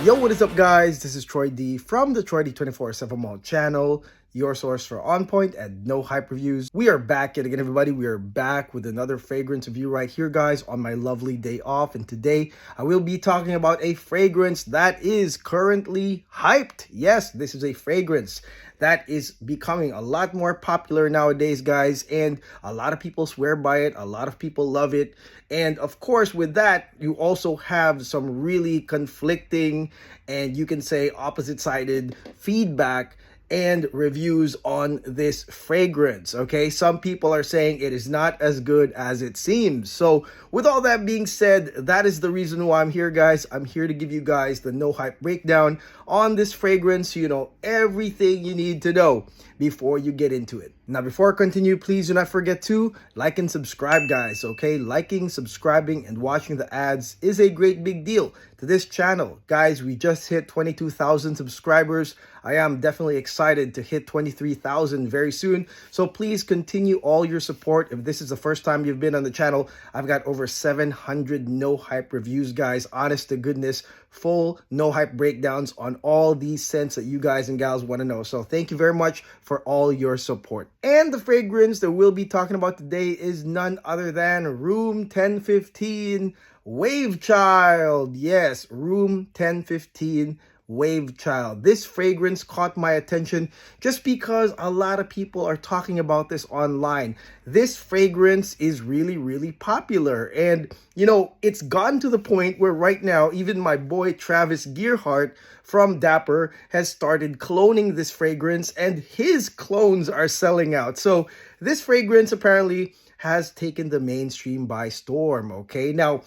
Yo, what is up, guys? This is Troy D from the Troy D 24/7 Mall channel, your source for on point and no hype reviews. We are back yet again, everybody. We are back with another fragrance review right here, guys, on my lovely day off. And today I will be talking about a fragrance that is currently hyped. Yes, this is a fragrance that is becoming a lot more popular nowadays, guys, and a lot of people swear by it. A lot of people love it. And of course, with that, you also have some really conflicting and you can say opposite-sided feedback and reviews on this fragrance. Okay, some people are saying it is not as good as it seems. So with all that being said, that is the reason why I'm here, guys. I'm here to give you guys the no hype breakdown on this fragrance, so you know everything you need to know before you get into it. Now, before I continue, please do not forget to like and subscribe, guys. Okay, liking, subscribing, and watching the ads is a great big deal to this channel. Guys, we just hit 22,000 subscribers. I am definitely excited to hit 23,000 very soon. So please continue all your support. If this is the first time you've been on the channel, I've got over 700 no hype reviews, guys. Honest to goodness, full no hype breakdowns on all these scents that you guys and gals want to know. So thank you very much for all your support. And the fragrance that we'll be talking about today is none other than Room 1015 Wavechild. Yes, Room 1015 Wavechild. This fragrance caught my attention just because a lot of people are talking about this online. This fragrance is really popular, and you know, it's gotten to the point where right now even my boy Travis Gearhart from Dapper has started cloning this fragrance, and his clones are selling out. So this fragrance apparently has taken the mainstream by storm. Okay, now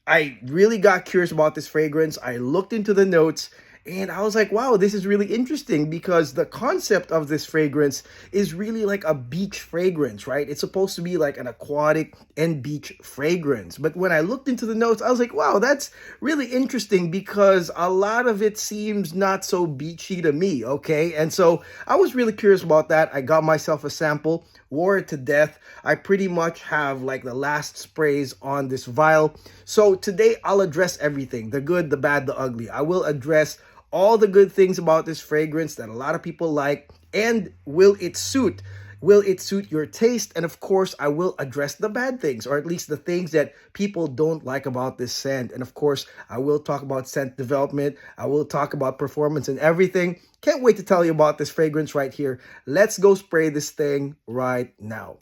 I really got curious about this fragrance. I looked into the notes and I was like, wow, this is really interesting because the concept of this fragrance is really like a beach fragrance, right? It's supposed to be like an aquatic and beach fragrance. But when I looked into the notes, I was like, wow, that's really interesting because a lot of it seems not so beachy to me, okay? And so I was really curious about that. I got myself a sample, wore it to death. I pretty much have like the last sprays on this vial. So today I'll address everything, the good, the bad, the ugly. I will address all the good things about this fragrance that a lot of people like, and will it suit your taste? And of course, I will address the bad things, or at least the things that people don't like about this scent. And of course, I will talk about scent development. I will talk about performance and everything. Can't wait to tell you about this fragrance right here. Let's go spray this thing right now.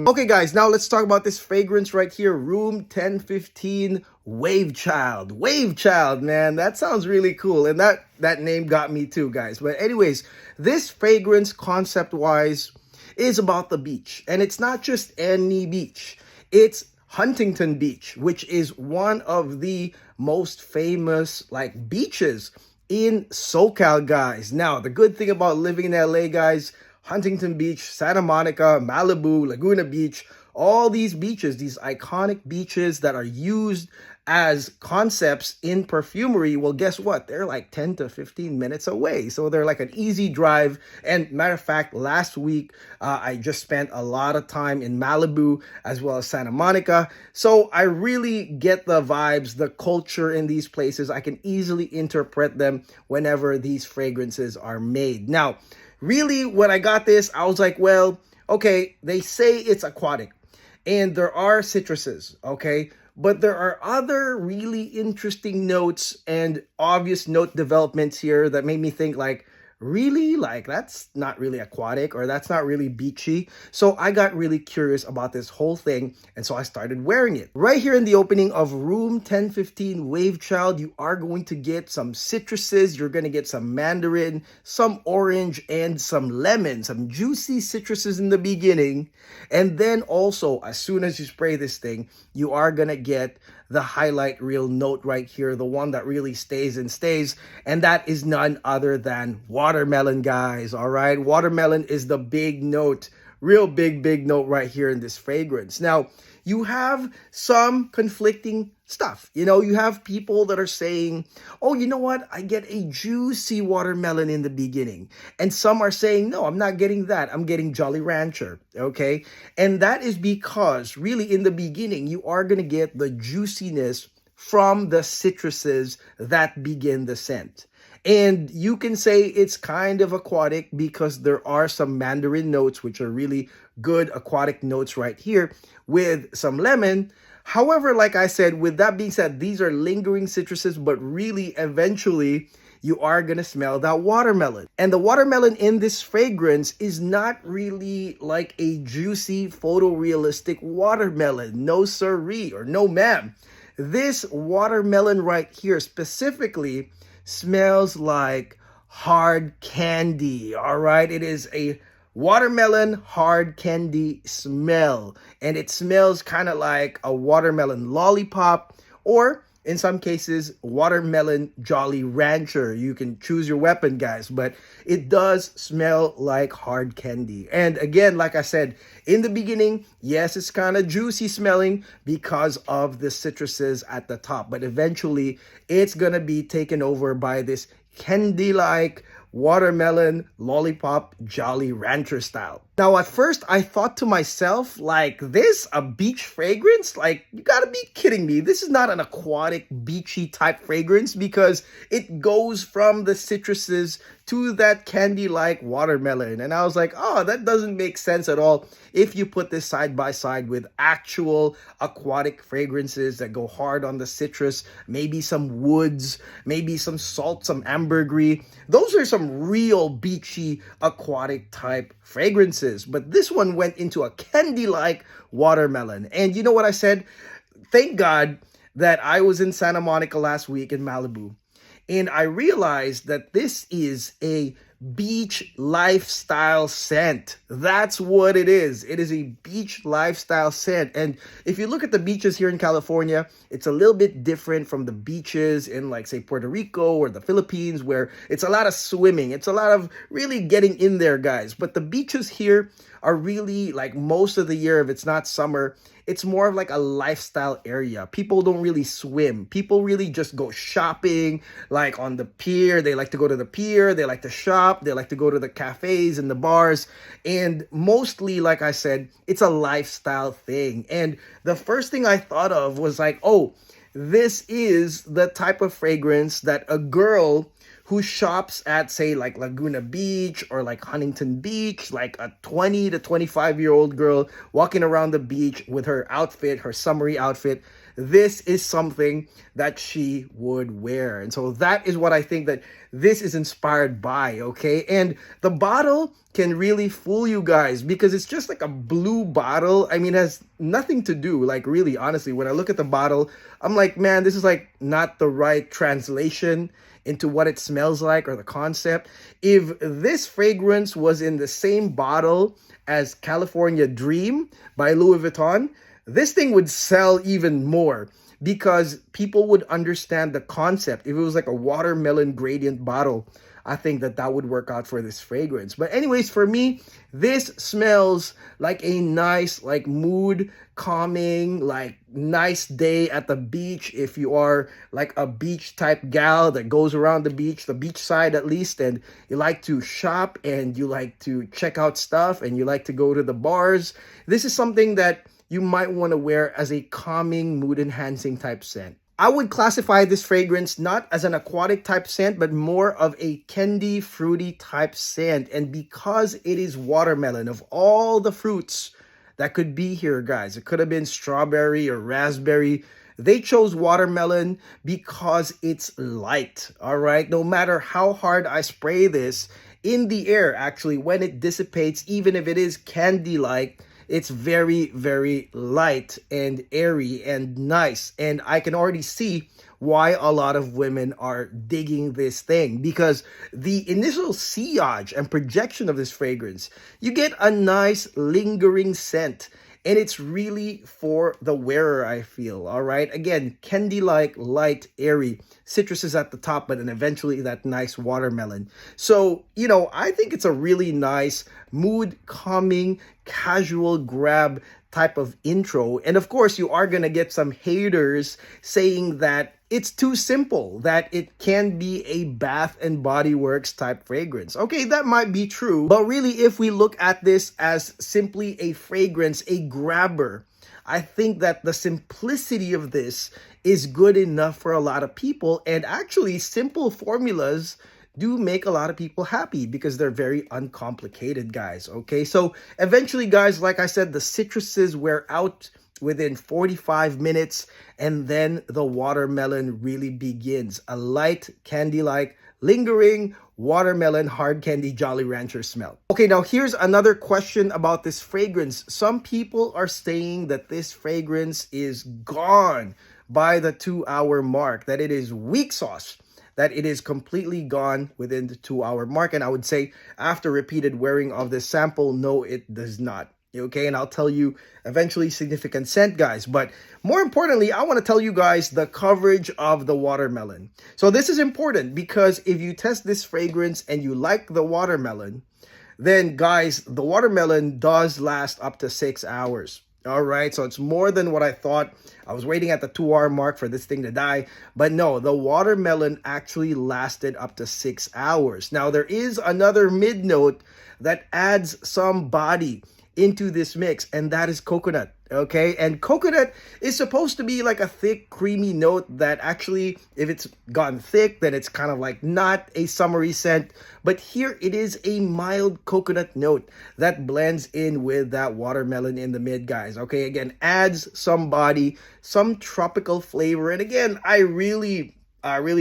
Okay, guys, now let's talk about this fragrance right here, Room 1015 Wavechild. Wavechild, man, that sounds really cool, and that name got me too, guys. But anyways, this fragrance concept-wise is about the beach, and it's not just any beach. It's Huntington Beach, which is one of the most famous like beaches in SoCal, guys. Now, the good thing about living in LA, guys, Huntington Beach, Santa Monica, Malibu, Laguna Beach, all these beaches, these iconic beaches that are used as concepts in perfumery, well, guess what? They're like 10 to 15 minutes away. So they're like an easy drive. And matter of fact, last week, I just spent a lot of time in Malibu as well as Santa Monica. So I really get the vibes, the culture in these places. I can easily interpret them whenever these fragrances are made. Now, really, when I got this, I was like, well, okay, they say it's aquatic and there are citruses, okay? But there are other really interesting notes and obvious note developments here that made me think like, really? Like, that's not really aquatic, or that's not really beachy. So I got really curious about this whole thing, and so I started wearing it. Right here in the opening of Room 1015 Wavechild, you are going to get some citruses, you're going to get some mandarin, some orange, and some lemon, some juicy citruses in the beginning. And then also, as soon as you spray this thing, you are going to get the highlight reel note right here, the one that really stays and stays, and that is none other than watermelon, guys. All right, watermelon is the big note real big note right here in this fragrance. Now, you have some conflicting stuff. You know, you have people that are saying, oh, you know what? I get a juicy watermelon in the beginning. And some are saying, no, I'm not getting that. I'm getting Jolly Rancher. Okay. And that is because really in the beginning, you are going to get the juiciness from the citruses that begin the scent. And you can say it's kind of aquatic because there are some mandarin notes, which are really good aquatic notes right here with some lemon. However, like I said, with that being said, these are lingering citruses, but really eventually you are going to smell that watermelon. And the watermelon in this fragrance is not really like a juicy photorealistic watermelon. No siree, or no ma'am. This watermelon right here specifically smells like hard candy. All right, it is a watermelon hard candy smell, and it smells kind of like a watermelon lollipop, or in some cases watermelon Jolly Rancher. You can choose your weapon, guys, but it does smell like hard candy. And again, like I said in the beginning, yes, it's kind of juicy smelling because of the citruses at the top, but eventually it's gonna be taken over by this candy-like watermelon lollipop Jolly Rancher style. Now, at first, I thought to myself, like, this, a beach fragrance? Like, you gotta be kidding me. This is not an aquatic, beachy type fragrance because it goes from the citruses to that candy-like watermelon. And I was like, oh, that doesn't make sense at all if you put this side by side with actual aquatic fragrances that go hard on the citrus, maybe some woods, maybe some salt, some ambergris. Those are some real beachy aquatic type fragrances. But this one went into a candy-like watermelon. And you know what I said? Thank God that I was in Santa Monica last week in Malibu. And I realized that this is a beach lifestyle scent. That's what it is. It is a beach lifestyle scent. And if you look at the beaches here in California, it's a little bit different from the beaches in, like, say, Puerto Rico or the Philippines, where it's a lot of swimming. It's a lot of really getting in there, guys. But the beaches here are really, like, most of the year, if it's not summer, it's more of like a lifestyle area. People don't really swim. People really just go shopping, like on the pier. They like to go to the pier. They like to shop. They like to go to the cafes and the bars. And mostly, like I said, it's a lifestyle thing. And the first thing I thought of was like, oh, this is the type of fragrance that a girl who shops at, say, like Laguna Beach or like Huntington Beach, like a 20 to 25-year-old girl walking around the beach with her outfit, her summery outfit, this is something that she would wear. And so that is what I think that this is inspired by, okay? And the bottle can really fool you guys because it's just like a blue bottle. I mean, it has nothing to do, like, really, honestly, when I look at the bottle, I'm like, man, this is like not the right translation into what it smells like or the concept. If this fragrance was in the same bottle as California Dream by Louis Vuitton, this thing would sell even more because people would understand the concept. If it was like a watermelon gradient bottle, I think that that would work out for this fragrance. But anyways, for me, this smells like a nice, like, mood calming, like, nice day at the beach. If you are like a beach type gal that goes around the beach side at least, and you like to shop and you like to check out stuff and you like to go to the bars, this is something that you might want to wear as a calming, mood enhancing type scent. I would classify this fragrance not as an aquatic type scent, but more of a candy, fruity type scent. And because it is watermelon, of all the fruits that could be here, guys, it could have been strawberry or raspberry. They chose watermelon because it's light, all right? No matter how hard I spray this in the air, actually, when it dissipates, even if it is candy-like, it's very, very light and airy and nice. And I can already see why a lot of women are digging this thing, because the initial sillage and projection of this fragrance, you get a nice lingering scent. and it's really for the wearer, I feel. All right, again, candy-like, light, airy. Citrus is at the top, but then eventually that nice watermelon. So, I think it's a really nice mood calming, casual grab type of intro. And of course, you are going to get some haters saying that it's too simple, that it can be a Bath and Body Works type fragrance. Okay, that might be true, but really, if we look at this as simply a fragrance, a grabber, I think that the simplicity of this is good enough for a lot of people. And actually, simple formulas do make a lot of people happy because they're very uncomplicated, guys. Okay, so eventually, guys, like I said, the citruses wear out within 45 minutes, and then the watermelon really begins. A light, candy-like, lingering watermelon hard candy Jolly Rancher smell. Okay, now here's another question about this fragrance. Some people are saying that this fragrance is gone by the 2-hour mark, that it is weak sauce, that it is completely gone within the 2-hour mark. And I would say after repeated wearing of this sample, no, it does not. Okay, and I'll tell you eventually significant scent, guys. But more importantly, I want to tell you guys the coverage of the watermelon. So this is important because if you test this fragrance and you like the watermelon, then guys, the watermelon does last up to 6 hours. All right, so it's more than what I thought. I was waiting at the 2-hour mark for this thing to die, but no, the watermelon actually lasted up to 6 hours. Now, there is another mid note that adds some body into this mix, and that is coconut. Okay, and coconut is supposed to be like a thick, creamy note that actually, if it's gotten thick, then it's kind of like not a summery scent. But here it is a mild coconut note that blends in with that watermelon in the mid, guys. Okay, again, adds some body, some tropical flavor. And again, I really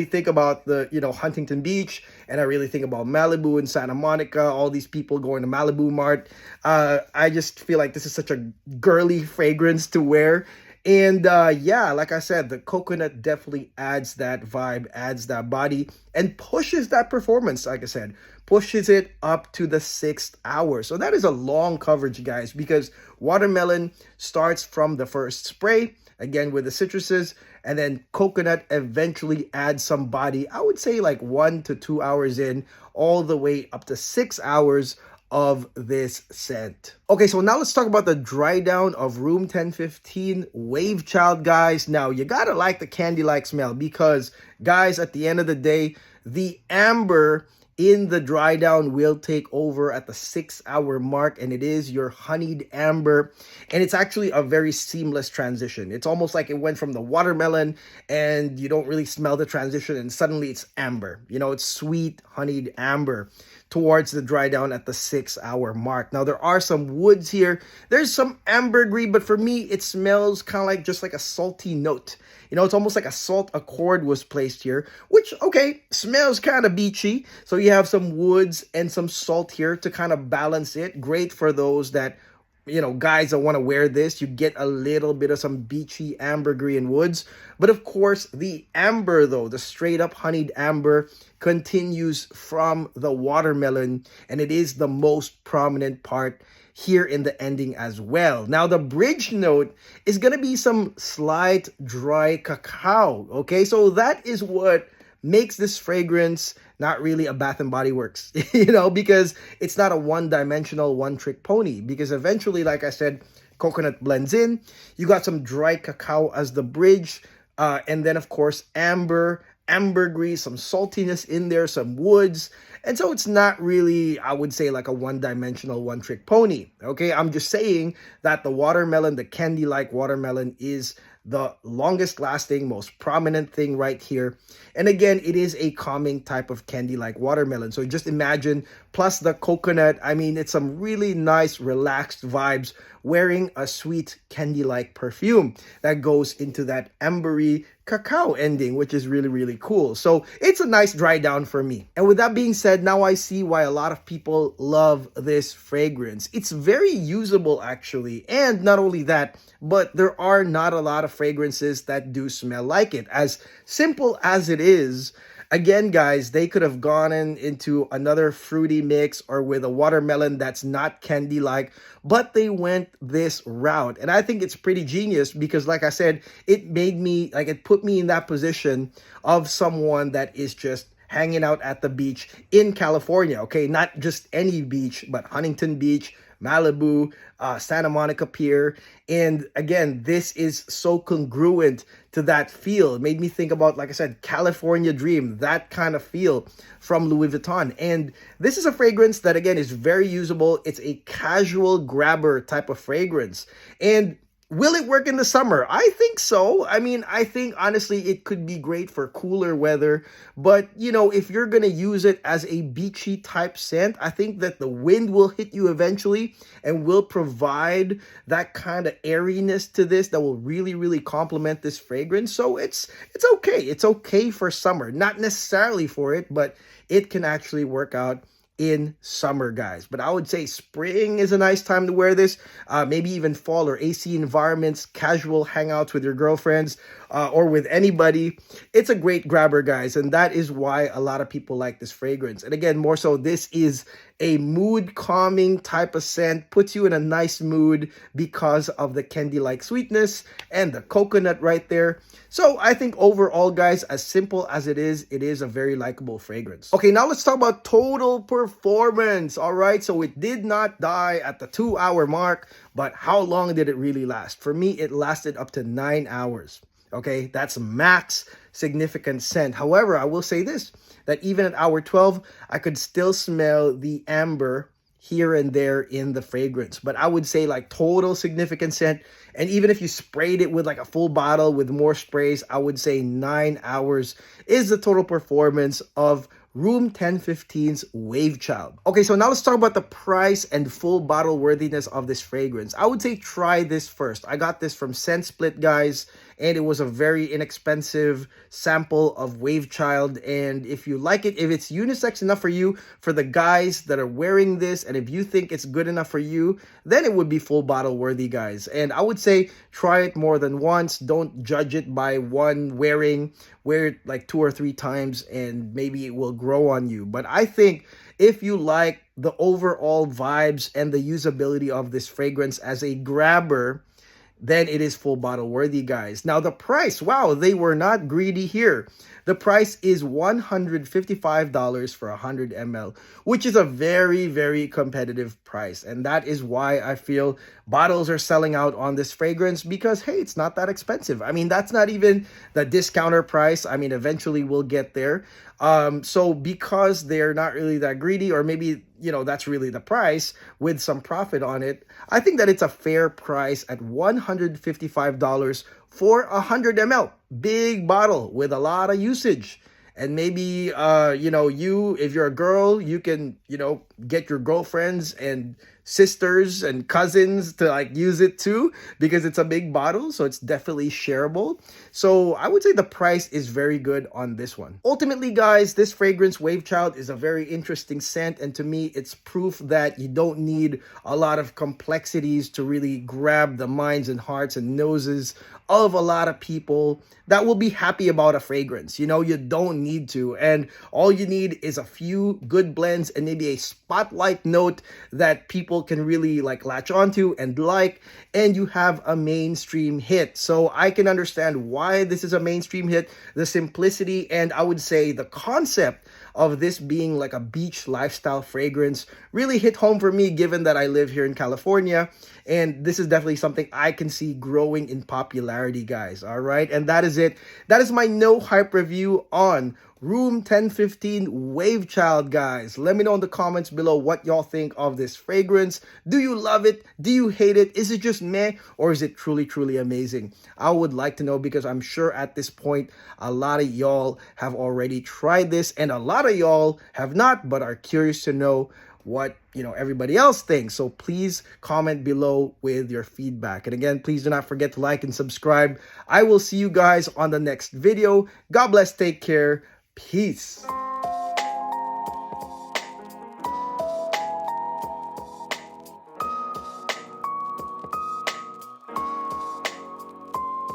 think about the, Huntington Beach, and I really think about Malibu and Santa Monica, all these people going to Malibu Mart. I just feel like this is such a girly fragrance to wear. And yeah, like I said, the coconut definitely adds that vibe, adds that body, and pushes that performance, like I said, pushes it up to the 6th hour. So that is a long coverage, guys, because watermelon starts from the first spray, again with the citruses, and then coconut eventually adds some body, I would say like 1 to 2 hours in, all the way up to 6 hours of this scent. Okay, so now let's talk about the dry down of Room 1015 Wavechild, guys. Now, you gotta like the candy-like smell because, guys, at the end of the day, the amber in the dry down will take over at the 6-hour mark, and it is your honeyed amber, and it's actually a very seamless transition. It's almost like it went from the watermelon and you don't really smell the transition, and suddenly it's amber. It's sweet honeyed amber towards the dry down at the 6-hour mark. Now, there are some woods here. There's some ambergris, but for me, it smells kind of like just like a salty note. It's almost like a salt accord was placed here, which, okay, smells kind of beachy. So you have some woods and some salt here to kind of balance it. Great for those that, guys that want to wear this. You get a little bit of some beachy ambergris and woods. But of course, the amber, though, the straight up honeyed amber, continues from the watermelon, and it is the most prominent part here in the ending as well. Now, the bridge note is going to be some slight dry cacao. Okay, so that is what makes this fragrance not really a Bath and Body Works, because it's not a one-dimensional, one-trick pony. Because eventually, like I said, coconut blends in. You got some dry cacao as the bridge, and then, of course, ambergris, some saltiness in there, some woods. And so it's not really, I would say, like a one-dimensional, one-trick pony. Okay, I'm just saying that the watermelon, the candy-like watermelon, is the longest lasting, most prominent thing right here. And again, it is a calming type of candy-like watermelon. So just imagine, plus the coconut, I mean, it's some really nice, relaxed vibes wearing a sweet candy-like perfume that goes into that ambery cacao ending, which is really, really cool. So it's a nice dry down for me. And with that being said, now I see why a lot of people love this fragrance. It's very usable, actually. And not only that, but there are not a lot of fragrances that do smell like it. As simple as it is, Again, guys, they could have gone into another fruity mix or with a watermelon that's not candy-like, but they went this route. And I think it's pretty genius because, like I said, it made me, like, it put me in that position of someone that is just hanging out at the beach in California, okay? Not just any beach, but Huntington Beach, Malibu, Santa Monica Pier. And again, this is so congruent to that feel. It made me think about, like I said, California Dream, that kind of feel from Louis Vuitton. And this is a fragrance that, again, is very usable. It's a casual grabber type of fragrance. And will it work in the summer? I think so. I mean, I think honestly it could be great for cooler weather, but you know, if you're going to use it as a beachy type scent, I think that the wind will hit you eventually and will provide that kind of airiness to this that will really, really complement this fragrance. So it's okay. It's okay for summer, not necessarily for it, but it can actually work out in summer, guys. But I would say spring is a nice time to wear this, maybe even fall or AC environments, casual hangouts with your girlfriends or with anybody. It's a great grabber, guys, and that is why a lot of people like this fragrance. And again, more so, this is a mood calming type of scent, puts you in a nice mood because of the candy-like sweetness and the coconut right there. So I think overall, guys, as simple as it is a very likable fragrance. Okay, now let's talk about total performance. All right, so it did not die at the 2-hour mark, but how long did it really last? For me, it lasted up to 9 hours. Okay, that's max significant scent. However, I will say this, that even at hour 12, I could still smell the amber here and there in the fragrance. But I would say like total significant scent. And even if you sprayed it with like a full bottle with more sprays, I would say 9 hours is the total performance of Room 1015's Wavechild. Okay, so now let's talk about the price and full bottle worthiness of this fragrance. I would say try this first. I got this from Scent Split, guys, and it was a very inexpensive sample of Wavechild. And if you like it, if it's unisex enough for you, for the guys that are wearing this, and if you think it's good enough for you, then it would be full bottle worthy, guys. And I would say try it more than once. Don't judge it by one wearing. Wear it like 2 or 3 times and maybe it will grow on you. But I think if you like the overall vibes and the usability of this fragrance as a grabber, then it is full bottle worthy, guys. Now the price, wow, they were not greedy here. The price is $155 for 100 ml, which is a very, very competitive price. And that is why I feel bottles are selling out on this fragrance because, hey, it's not that expensive. I mean, that's not even the discounter price. I mean, eventually we'll get there. So because they're not really that greedy, or maybe, you know, that's really the price with some profit on it, I think that it's a fair price at $155 for 100 ml. Big bottle with a lot of usage. And maybe, you know, if you're a girl, you can, you know, get your girlfriends and sisters and cousins to like use it too, because it's a big bottle, so it's definitely shareable. So I would say the price is very good on this one. Ultimately, guys, this fragrance Wavechild is a very interesting scent, and to me it's proof that you don't need a lot of complexities to really grab the minds and hearts and noses of a lot of people that will be happy about a fragrance. You know, you don't need to, and all you need is a few good blends and maybe a spotlight note that people can really like latch onto and like, and you have a mainstream hit. So I can understand why this is a mainstream hit, the simplicity, and I would say the concept of this being like a beach lifestyle fragrance really hit home for me, given that I live here in California, and this is definitely something I can see growing in popularity, guys. All right, and that is it. That is my no hype review on Room 1015 Wavechild, guys. Let me know in the comments below what y'all think of this fragrance. Do you love it? Do you hate it? Is it just meh, or is it truly, truly amazing? I would like to know, because I'm sure at this point a lot of y'all have already tried this and a lot of y'all have not, but are curious to know what, you know, everybody else thinks. So please comment below with your feedback. And again, please do not forget to like and subscribe. I will see you guys on the next video. God bless, take care, peace.